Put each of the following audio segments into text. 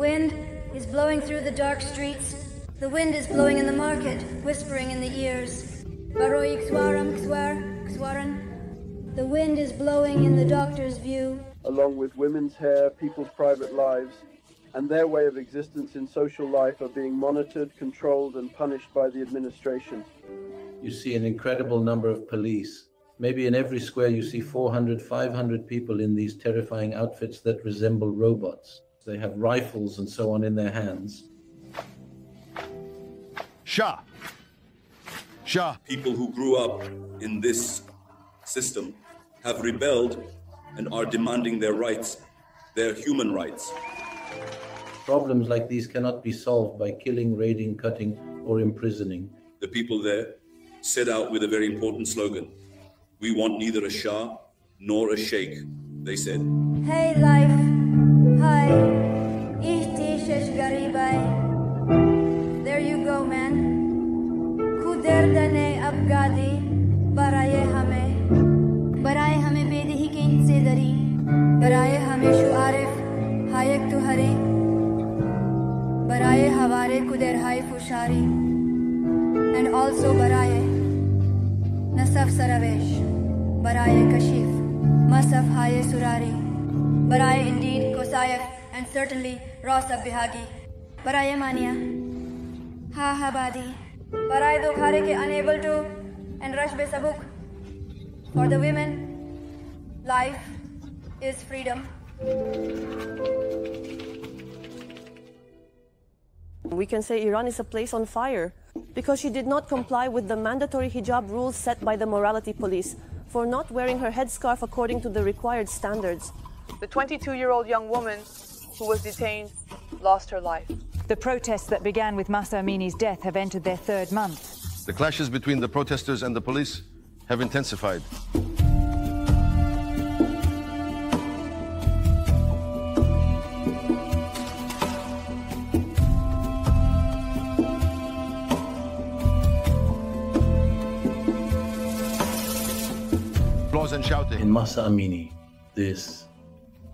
wind is blowing through the dark streets. The wind is blowing in the market, whispering in the ears. Baroik swaram kswaran. The wind is blowing in the doctor's view. Along with women's hair, people's private lives, and their way of existence in social life are being monitored, controlled, and punished by the administration. You see an incredible number of police. Maybe in every square you see 400, 500 people in these terrifying outfits that resemble robots. They have rifles and so on in their hands. Shah. People who grew up in this system have rebelled and are demanding their rights, their human rights. Problems like these cannot be solved by killing, raiding, cutting, or imprisoning. The people there set out with a very important slogan. We want neither a Shah nor a Sheikh, they said. Hey life, hi, ihtishesh garibai. There you go, man. Kuderdane abgadi, baraye hame bedehi ke insedari, baraye hame shuarif, hayek tu hare, baraye havare kuder hai fushari, and also baraye nasaf saravesh, baraye kashif, masaf haye surari, baraye indeed kosayef, and certainly rosab bihagi, baraye mania, ha habadi, baraye dokhare ke unable to, and rush be sabuk. For the women, life is freedom. We can say Iran is a place on fire because she did not comply with the mandatory hijab rules set by the morality police for not wearing her headscarf according to the required standards. The 22-year-old young woman who was detained lost her life. The protests that began with Mahsa Amini's death have entered their third month. The clashes between the protesters and the police have intensified. Applause and shouting. In Mahsa Amini, this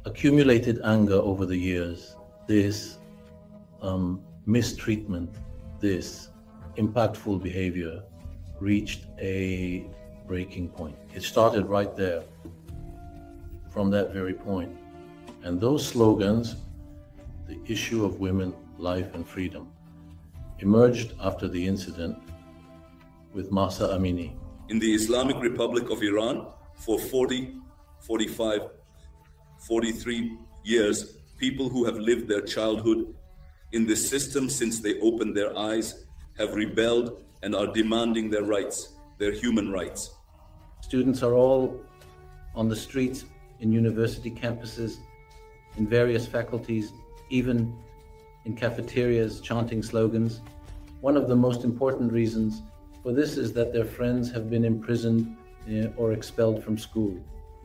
accumulated anger over the years, this mistreatment, this impactful behavior reached a breaking point. It started right there, from that very point. And those slogans, the issue of women, life and freedom, emerged after the incident with Mahsa Amini. In the Islamic Republic of Iran, for 40, 45, 43 years, people who have lived their childhood in this system since they opened their eyes have rebelled and are demanding their rights, their human rights. Students are all on the streets, in university campuses, in various faculties, even in cafeterias, chanting slogans. One of the most important reasons for this is that their friends have been imprisoned or expelled from school.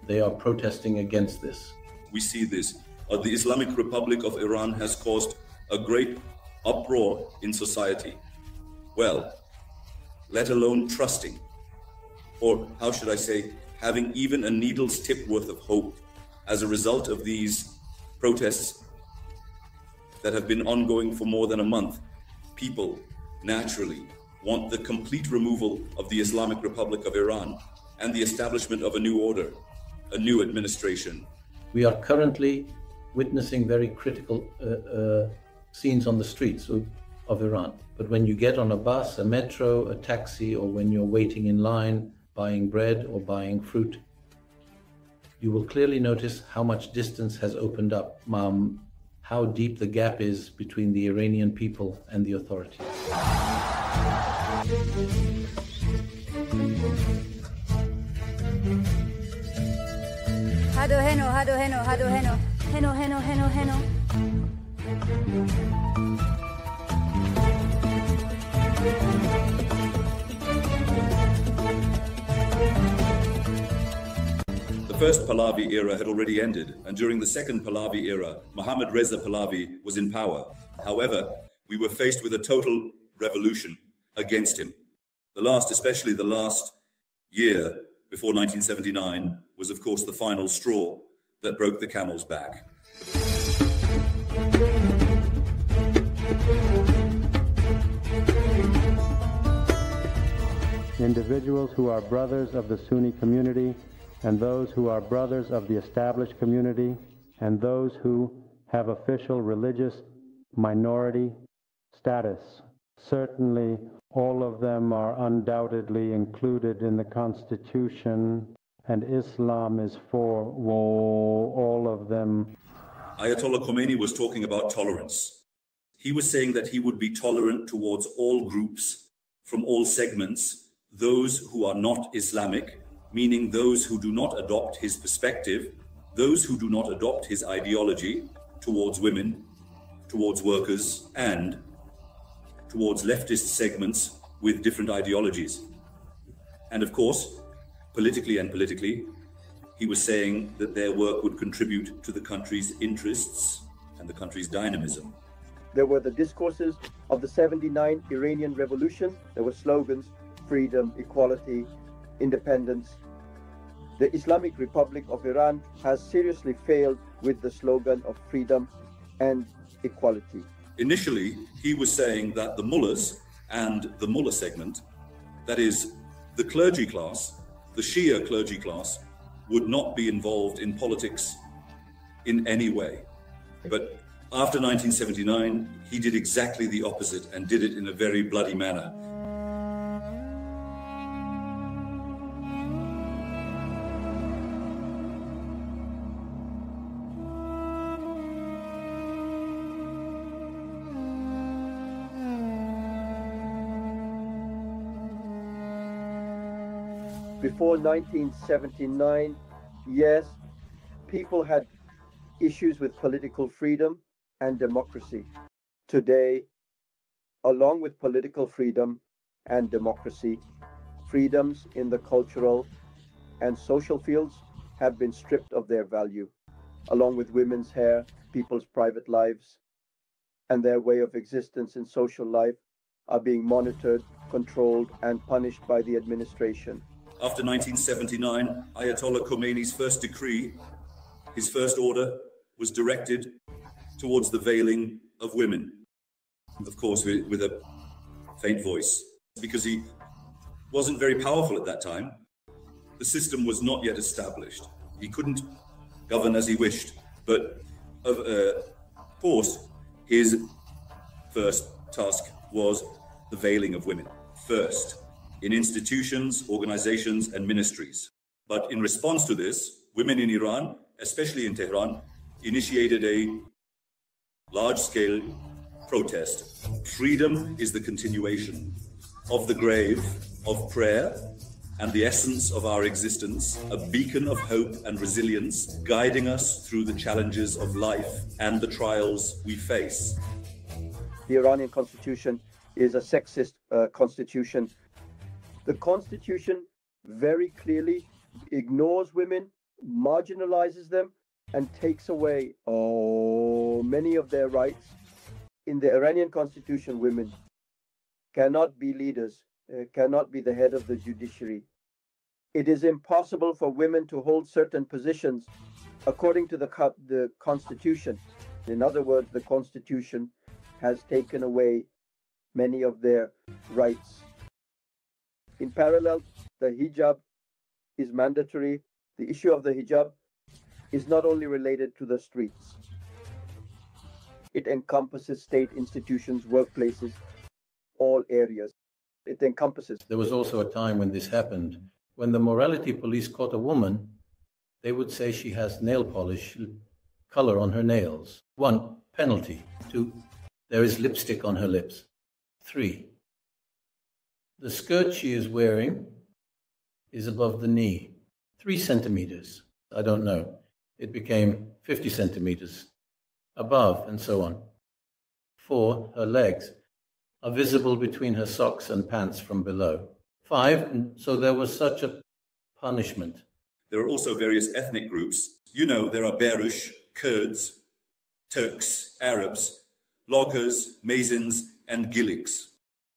They are protesting against this. We see this. The Islamic Republic of Iran has caused a great uproar in society. Well, let alone trusting, or how should I say, having even a needle's tip worth of hope as a result of these protests that have been ongoing for more than a month. People naturally want the complete removal of the Islamic Republic of Iran and the establishment of a new order, a new administration. We are currently witnessing very critical scenes on the streets of Iran. But when you get on a bus, a metro, a taxi, or when you're waiting in line, buying bread or buying fruit, you will clearly notice how much distance has opened up, how deep the gap is between the Iranian people and the authorities. Hado heno, hado heno, hado heno, heno heno heno heno. The first Pahlavi era had already ended, and during the second Pahlavi era, Mohammad Reza Pahlavi was in power. However, we were faced with a total revolution against him. Especially the last year before 1979, was of course the final straw that broke the camel's back. individuals who are brothers of the Sunni community, and those who are brothers of the established community, and those who have official religious minority status. Certainly, all of them are undoubtedly included in the Constitution, and Islam is for all of them. Ayatollah Khomeini was talking about tolerance. He was saying that he would be tolerant towards all groups from all segments, those who are not Islamic, meaning those who do not adopt his perspective, those who do not adopt his ideology, towards women, towards workers, and towards leftist segments with different ideologies. And of course, politically, he was saying that their work would contribute to the country's interests and the country's dynamism. There were the discourses of the 79 Iranian Revolution. There were slogans: freedom, equality, independence. The Islamic Republic of Iran has seriously failed with the slogan of freedom and equality. Initially, he was saying that the mullahs and the mullah segment, that is, the clergy class, the Shia clergy class, would not be involved in politics in any way. But after 1979, he did exactly the opposite and did it in a very bloody manner. Before 1979, yes, people had issues with political freedom and democracy. Today, along with political freedom and democracy, freedoms in the cultural and social fields have been stripped of their value, along with women's hair, people's private lives, and their way of existence in social life are being monitored, controlled, and punished by the administration. After 1979, Ayatollah Khomeini's first decree, his first order, was directed towards the veiling of women. Of course, with a faint voice, because he wasn't very powerful at that time. The system was not yet established. He couldn't govern as he wished. But of course, his first task was the veiling of women, first, in institutions, organizations, and ministries. But in response to this, women in Iran, especially in Tehran, initiated a large-scale protest. Freedom is the continuation of the grave of prayer and the essence of our existence, a beacon of hope and resilience, guiding us through the challenges of life and the trials we face. The Iranian constitution is a sexist constitution. The constitution very clearly ignores women, marginalizes them, and takes away many of their rights. In the Iranian constitution, women cannot be leaders, cannot be the head of the judiciary. It is impossible for women to hold certain positions according to the constitution. In other words, the constitution has taken away many of their rights. In parallel, the hijab is mandatory. The issue of the hijab is not only related to the streets. It encompasses state institutions, workplaces, all areas. It encompasses. There was also a time when this happened. When the morality police caught a woman, they would say she has nail polish color on her nails. 1, penalty. 2, there is lipstick on her lips. 3, the skirt she is wearing is above the knee. 3 centimeters. I don't know. It became 50 centimeters above, and so on. 4, her legs are visible between her socks and pants from below. 5, so there was such a punishment. There are also various ethnic groups. You know, there are Baruch, Kurds, Turks, Arabs, Loggers, Mazins, and Giliks.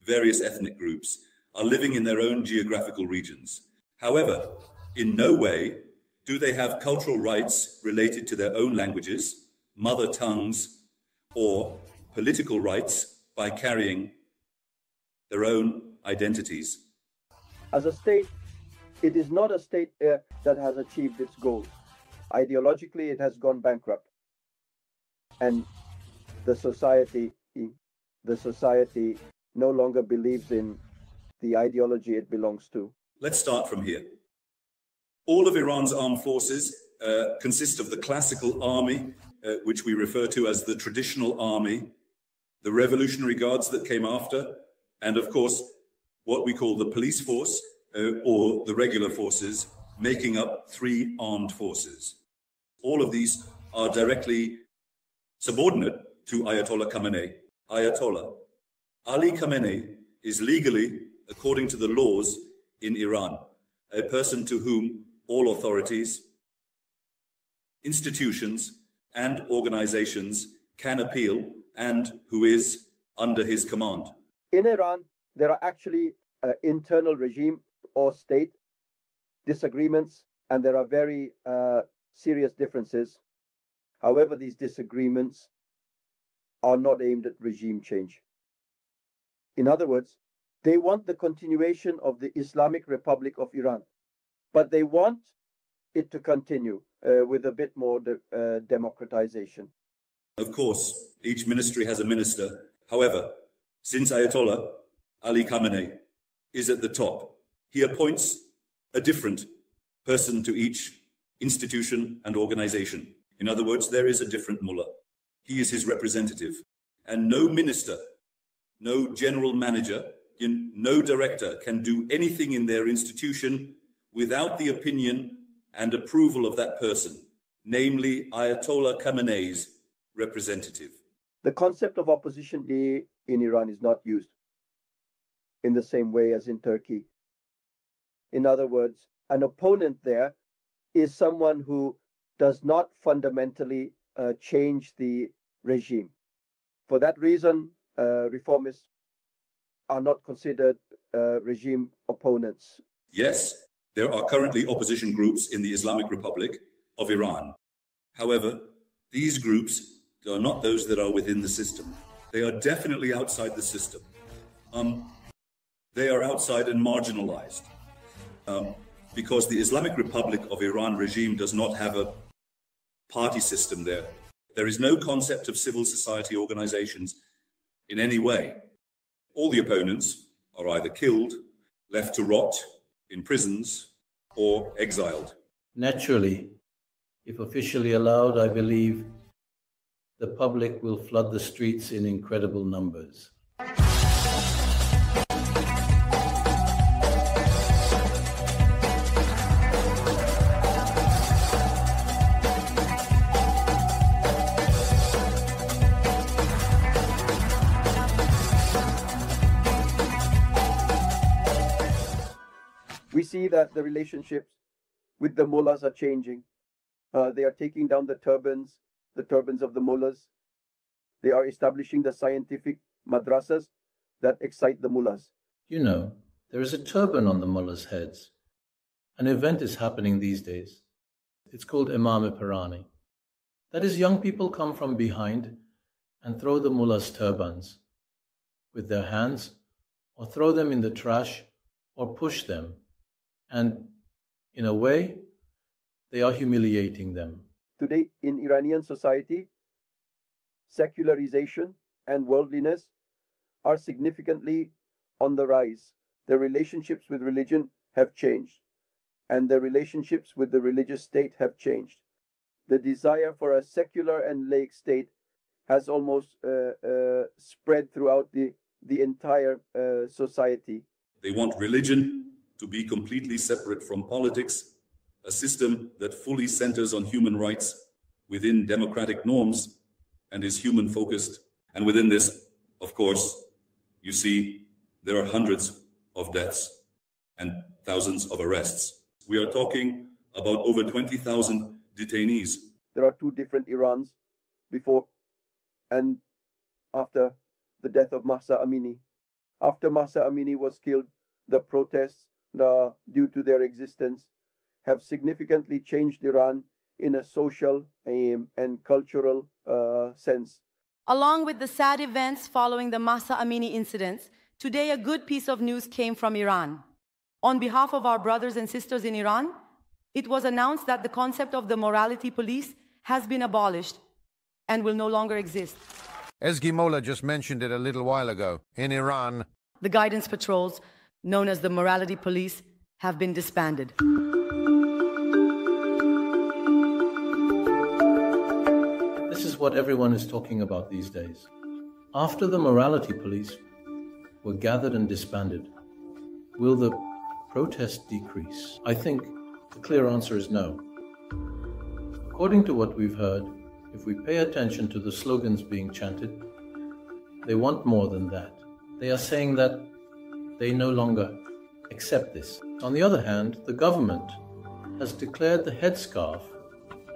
Various ethnic groups are living in their own geographical regions. However, in no way do they have cultural rights related to their own languages, mother tongues, or political rights by carrying their own identities. As a state, it is not a state that has achieved its goals. Ideologically, it has gone bankrupt. And the society no longer believes in the ideology it belongs to. Let's start from here. All of Iran's armed forces consist of the classical army, which we refer to as the traditional army, the Revolutionary Guards that came after, and of course, what we call the police force or the regular forces, making up 3 armed forces. All of these are directly subordinate to Ayatollah Khamenei. Ayatollah Ali Khamenei is legally, according to the laws in Iran, a person to whom all authorities, institutions, and organizations can appeal and who is under his command. In Iran, there are actually internal regime or state disagreements, and there are very serious differences. However, these disagreements are not aimed at regime change. In other words, they want the continuation of the Islamic Republic of Iran, but they want it to continue with a bit more democratization. Of course, each ministry has a minister. However, since Ayatollah Ali Khamenei is at the top, he appoints a different person to each institution and organization. In other words, there is a different mullah. He is his representative. And no minister, no general manager, no director can do anything in their institution without the opinion and approval of that person, namely Ayatollah Khamenei's representative. The concept of opposition in Iran is not used in the same way as in Turkey. In other words, an opponent there is someone who does not fundamentally change the regime. For that reason, reformists are not considered regime opponents. Yes, there are currently opposition groups in the Islamic Republic of Iran. However, these groups are not those that are within the system. They are definitely outside the system. They are outside and marginalized because the Islamic Republic of Iran regime does not have a party system there. There is no concept of civil society organizations in any way. All the opponents are either killed, left to rot in prisons, or exiled. Naturally, if officially allowed, I believe the public will flood the streets in incredible numbers. We see that the relationships with the mullahs are changing. They are taking down the turbans of the mullahs. They are establishing the scientific madrasas that excite the mullahs. You know, there is a turban on the mullahs' heads. An event is happening these days. It's called Imam Pirani. That is, young people come from behind and throw the mullahs' turbans with their hands, or throw them in the trash, or push them. And in a way, they are humiliating them. Today in Iranian society, secularization and worldliness are significantly on the rise. The relationships with religion have changed, and the relationships with the religious state have changed. The desire for a secular and laic state has almost spread throughout the entire society. They want religion to be completely separate from politics, a system that fully centers on human rights within democratic norms and is human-focused. And within this, of course, you see there are hundreds of deaths and thousands of arrests. We are talking about over 20,000 detainees. There are 2 different Irans, before and after the death of Mahsa Amini. After Mahsa Amini was killed, the protests due to their existence have significantly changed Iran in a social and cultural sense. Along with the sad events following the Mahsa Amini incidents, today a good piece of news came from Iran. On behalf of our brothers and sisters in Iran, it was announced that the concept of the morality police has been abolished and will no longer exist. Ezgi Mola just mentioned it a little while ago. In Iran, the guidance patrols, known as the morality police, have been disbanded. This is what everyone is talking about these days. After the morality police were gathered and disbanded, will the protest decrease? I think the clear answer is no. According to what we've heard, if we pay attention to the slogans being chanted, they want more than that. They are saying that they no longer accept this. On the other hand, the government has declared the headscarf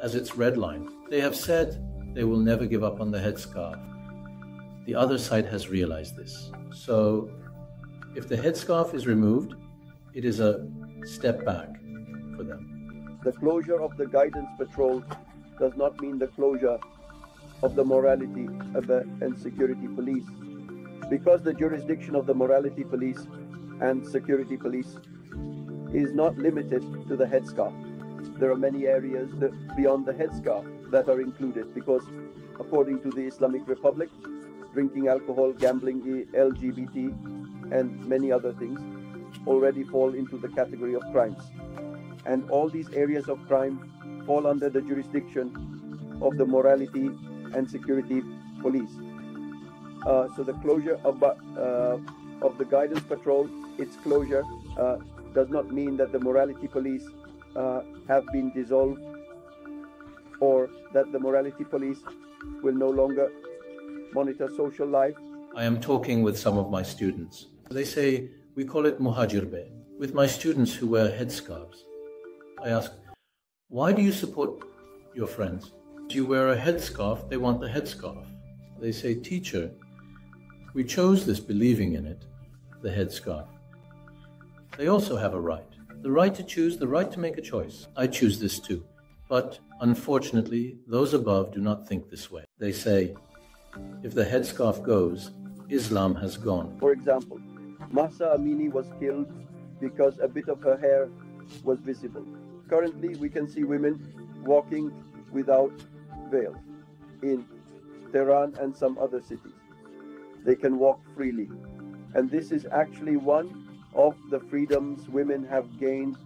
as its red line. They have said they will never give up on the headscarf. The other side has realized this. So, if the headscarf is removed, it is a step back for them. The closure of the guidance patrol does not mean the closure of the morality and security police, because the jurisdiction of the morality police and security police is not limited to the headscarf. There are many areas beyond the headscarf that are included, because according to the Islamic Republic, drinking alcohol, gambling, LGBT, and many other things already fall into the category of crimes. And all these areas of crime fall under the jurisdiction of the morality and security police. So the closure of the guidance patrol, its closure does not mean that the morality police have been dissolved, or that the morality police will no longer monitor social life. I am talking with some of my students. They say, we call it muhajirbe. With my students who wear headscarves, I ask, why do you support your friends? If you wear a headscarf, they want the headscarf. They say, teacher, we chose this believing in it, the headscarf. They also have a right. The right to choose, the right to make a choice. I choose this too. But unfortunately, those above do not think this way. They say, if the headscarf goes, Islam has gone. For example, Mahsa Amini was killed because a bit of her hair was visible. Currently, we can see women walking without veils in Tehran and some other cities. They can walk freely. And this is actually one of the freedoms women have gained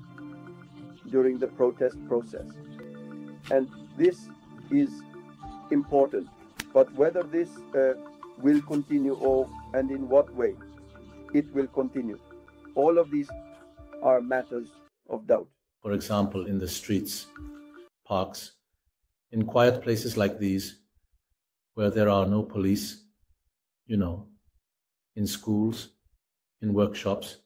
during the protest process. And this is important. But whether this will continue and in what way it will continue, all of these are matters of doubt. For example, in the streets, parks, in quiet places like these, where there are no police, in schools, in workshops,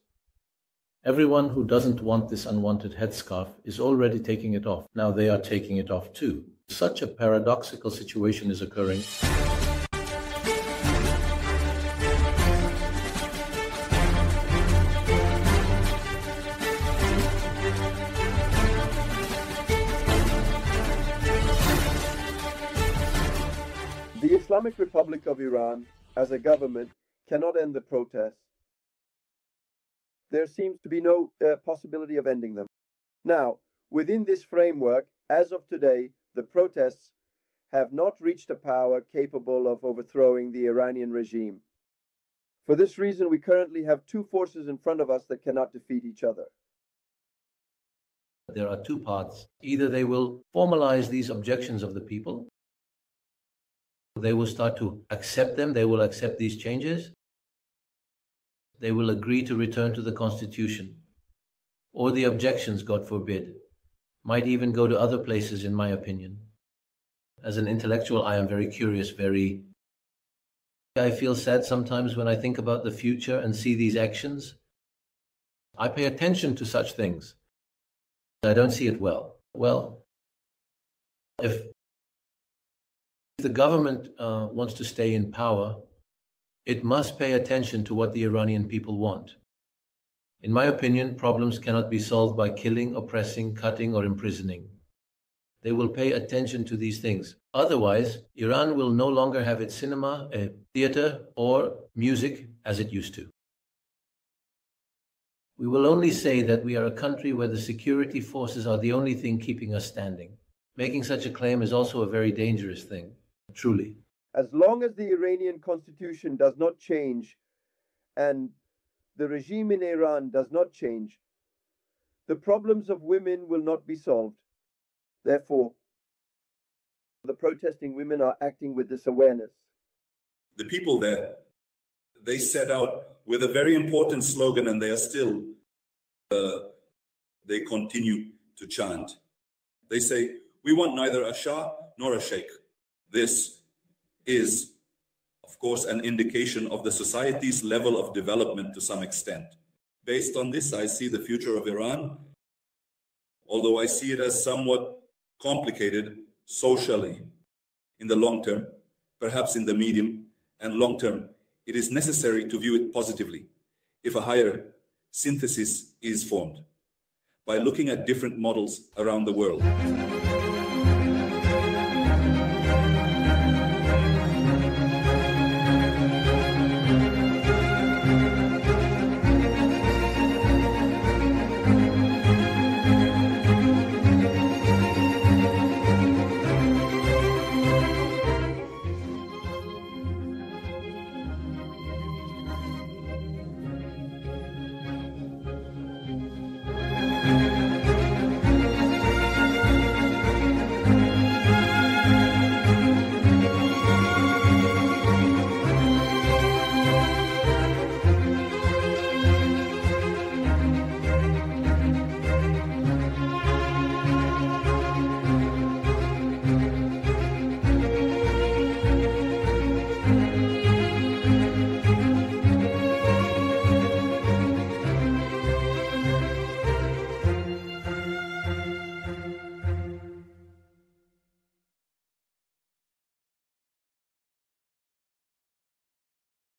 everyone who doesn't want this unwanted headscarf is already taking it off. Now they are taking it off too. Such a paradoxical situation is occurring. The Islamic Republic of Iran, as a government, cannot end the protests. There seems to be no possibility of ending them. Now, within this framework, as of today, the protests have not reached a power capable of overthrowing the Iranian regime. For this reason, we currently have two forces in front of us that cannot defeat each other. There are two paths. Either they will formalize these objections of the people, they will start to accept them, they will accept these changes, they will agree to return to the constitution, or the objections, God forbid, might even go to other places, in my opinion. As an intellectual, I am very curious, I feel sad sometimes when I think about the future and see these actions. I pay attention to such things. I don't see it well. Well, if the government wants to stay in power, it must pay attention to what the Iranian people want. In my opinion, problems cannot be solved by killing, oppressing, cutting, or imprisoning. They will pay attention to these things. Otherwise, Iran will no longer have its cinema, theater, or music as it used to. We will only say that we are a country where the security forces are the only thing keeping us standing. Making such a claim is also a very dangerous thing, truly. As long as the Iranian constitution does not change and the regime in Iran does not change, the problems of women will not be solved. Therefore, the protesting women are acting with this awareness. The people there, they set out with a very important slogan, and they are still, they continue to chant. They say, we want neither a Shah nor a Sheikh. This is, of course, an indication of the society's level of development to some extent. Based on this, I see the future of Iran, although I see it as somewhat complicated socially in the long term, perhaps in the medium and long term. It is necessary to view it positively if a higher synthesis is formed by looking at different models around the world.